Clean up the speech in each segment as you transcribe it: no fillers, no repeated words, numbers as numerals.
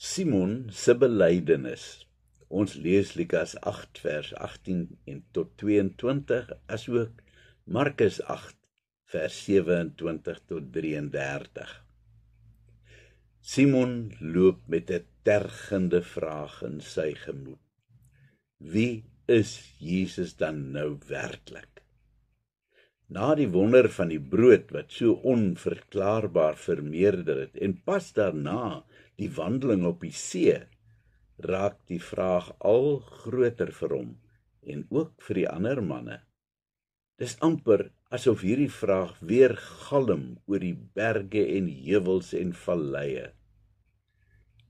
Simon se belydenis. Ons lees Lukas 8 vers 18 en tot 22, asook Markus 8 vers 27 tot 33. Simon loop met 'n tergende vraag in sy gemoed. Wie is Jesus dan nou werklik? Na die wonder van die brood wat so onverklaarbaar vermeerder het en pas daarna die wandeling op die see, raak die vraag al groter vir hom en ook vir die ander manne. Dis amper asof hierdie vraag weer galm oor die berge en heuwels en valleie.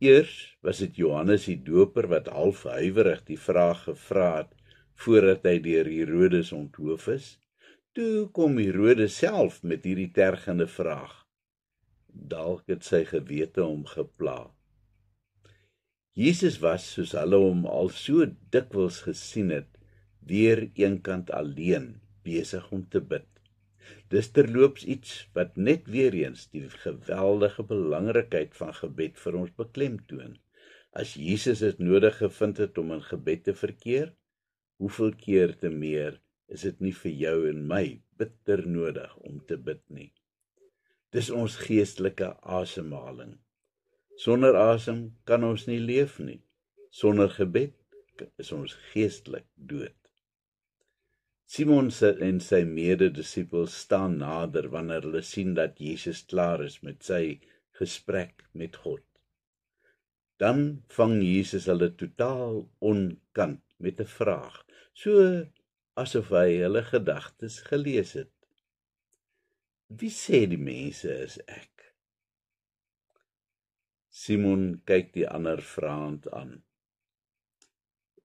Eers was dit Johannes die Doper wat half huiwerig die vraag gevra het voordat hy deur Herodes onthoof is. Toe kom Herodes self met hierdie tergende vraag. Dalk het sy gewete hom gepla. Jesus was, soos hulle hom al so dikwels gesien het, weer eenkant alleen, besig om te bid. Dis terloops iets wat net weer eens die geweldige belangrikheid van gebed vir ons beklemtoon. As Jesus dit nodig gevind het om in gebed te verkeer, hoeveel keer te meer is dit nie vir jou en my bitter nodig om te bid nie. Dis ons geestelike asemhaling. Sonder asem kan ons nie leef nie. Sonder gebed is ons geestelik dood. Simon en sy mededisippels staan nader wanneer hulle sien dat Jesus klaar is met sy gesprek met God. Dan vang Jesus hulle totaal onkant met 'n vraag, so asof hy hulle gedagtes gelees het. Wie sê die mense is ek? Simon kyk die ander vraand aan.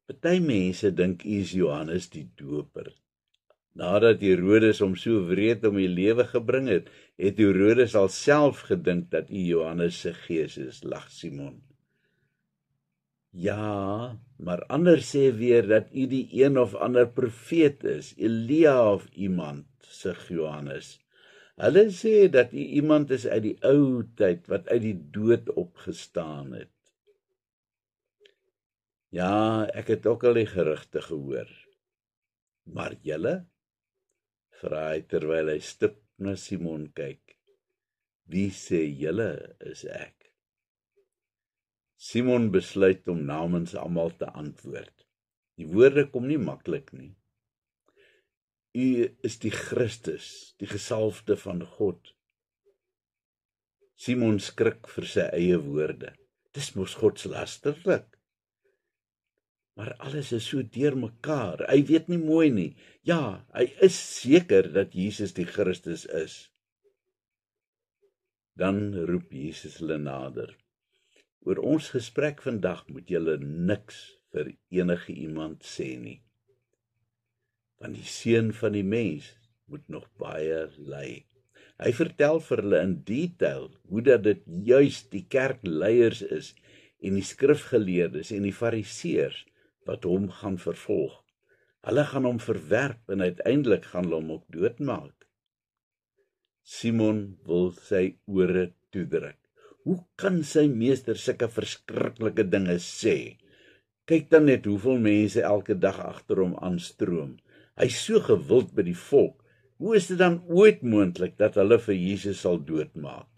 Party mense dink u is Johannes die Doper. Nadat Herodes hom so wreed om die lewe gebring het, het Herodes alself gedink dat u Johannes se gees is, lag Simon. Ja, maar ander sê weer dat u die een of ander profeet is, Elia of iemand, sug Johannes. Hulle sê dat u iemand is uit die ou tyd wat uit die dood opgestaan het. Ja, ek het ook al die gerugte gehoor. Maar julle? Vra hy terwyl hy stip na Simon kyk. Wie sê julle is ek? Simon besluit om namens almal te antwoord. Die woorde kom nie maklik nie. U is die Christus, die gesalfde van God. Simon skrik vir sy eie woorde. Dis mos godslasterlik. Maar alles is so deurmekaar. Hy weet nie mooi nie. Ja, hy is seker dat Jesus die Christus is. Dan roep Jesus hulle nader. Oor ons gesprek vandag moet julle niks vir enige iemand sê nie. Want die Seun van die mens moet nog baie ly. Hy vertel vir hulle in detail hoe dat dit juis die kerkleiers is en die skrifgeleerdes en die fariseërs wat hom gaan vervolg. Hulle gaan hom verwerp en uiteindelik gaan hulle hom ook doodmaak. Simon wil sy ore toedruk. Hoe kan sy meester sulke verskriklike dinge sê? Kyk dan net hoeveel mense elke dag agter hom aanstroom. Hy is so gewild by die volk. Hoe is dit dan ooit moontlik dat hulle vir Jesus sal doodmaak?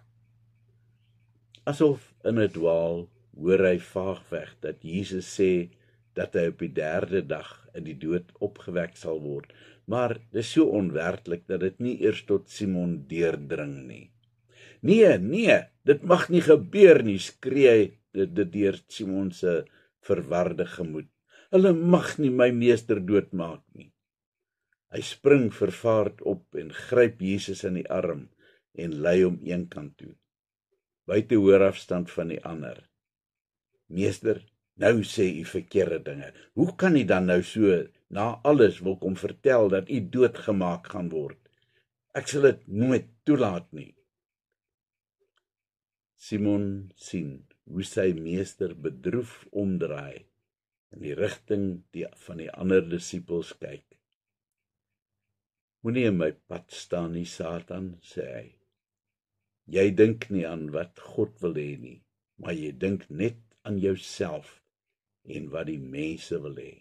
Asof in 'n dwaal hoor hy vaagweg dat Jesus sê dat hy op die 3de dag in die dood opgewek sal word, maar dis so onwerklik dat dit nie eers tot Simon deurdring nie. Nee, dit mag nie gebeur nie, skree hy dit deur Simon se verwarde gemoed. Hulle mag nie my meester doodmaak nie. Hy spring vervaard op en gryp Jesus in die arm en lei hom eenkant toe, buite hoorafstand van die ander. Meester, nou sê u verkeerde dinge. Hoe kan u dan nou so, na alles wil kom vertel dat u doodgemaak gaan word? Ek sal dit nooit toelaat nie. Simon sien hoe sy meester bedroef omdraai in die rigting van die ander disippels kyk. Moenie in my pad staan nie, Satan, sê hy. Jy dink nie aan wat God wil hê nie, maar jy dink net aan jouself en wat die mense wil hê.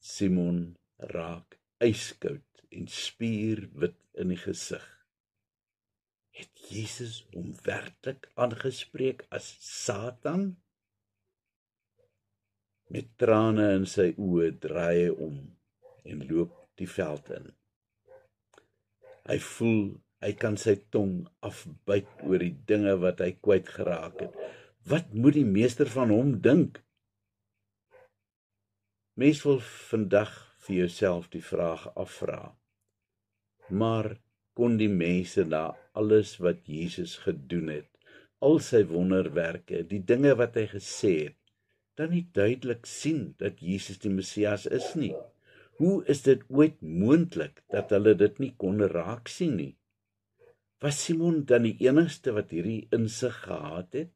Simon raak yskoud en spierwit in die gesig. Het Jesus hom werklik aangespreek as Satan? Met trane in sy oë draai hy om en loop die veld in. Hy voel hy kan sy tong afbyt oor die dinge wat hy kwyt geraak het. Wat moet die meester van hom dink? Mens wil vandag vir jouself die vraag afvra. Maar kon die mense na alles wat Jesus gedoen het, al sy wonderwerke, die dinge wat hy gesê het, dan nie duidelik sien dat Jesus die Messias is nie? Hoe is dit ooit moontlik dat hulle dit nie kon raak sien nie? Was Simon dan die enigste wat hierdie insig gehad het?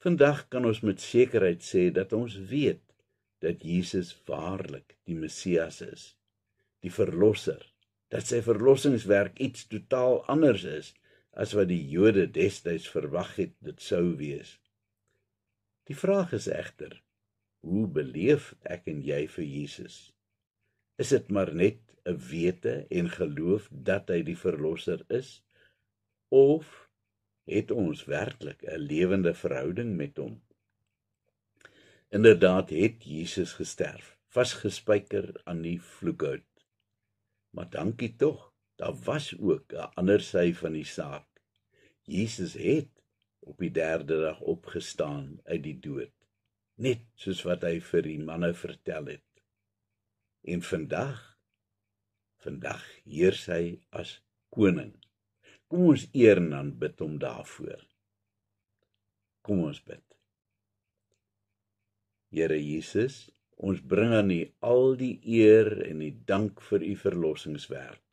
Vandag kan ons met sekerheid sê dat ons weet dat Jesus waarlik die Messias is, die verlosser, dat sy verlossingswerk iets totaal anders is as wat die Jode destyds verwag het dit sou wees. Die vraag is egter, hoe beleef ek en jy vir Jesus? Is dit maar net 'n wete en geloof dat hy die verlosser is? Of het ons werklik 'n lewende verhouding met hom? Inderdaad het Jesus gesterf, vasgespijker aan die vloekhout. Maar dankie tog, daar was ook 'n ander sy van die saak. Jesus het op die 3de dag opgestaan uit die dood, net soos wat hy vir die manne vertel het. En vandag heers hy as koning. Kom ons eer en aanbid hom daarvoor. Kom ons bid. Here Jesus, ons bring aan U al die eer en die dank vir U verlossingswerk.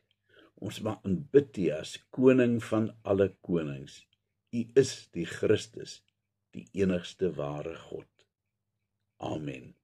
Ons mag aanbid U as koning van alle konings. U is die Christus, die enigste ware God. Amen.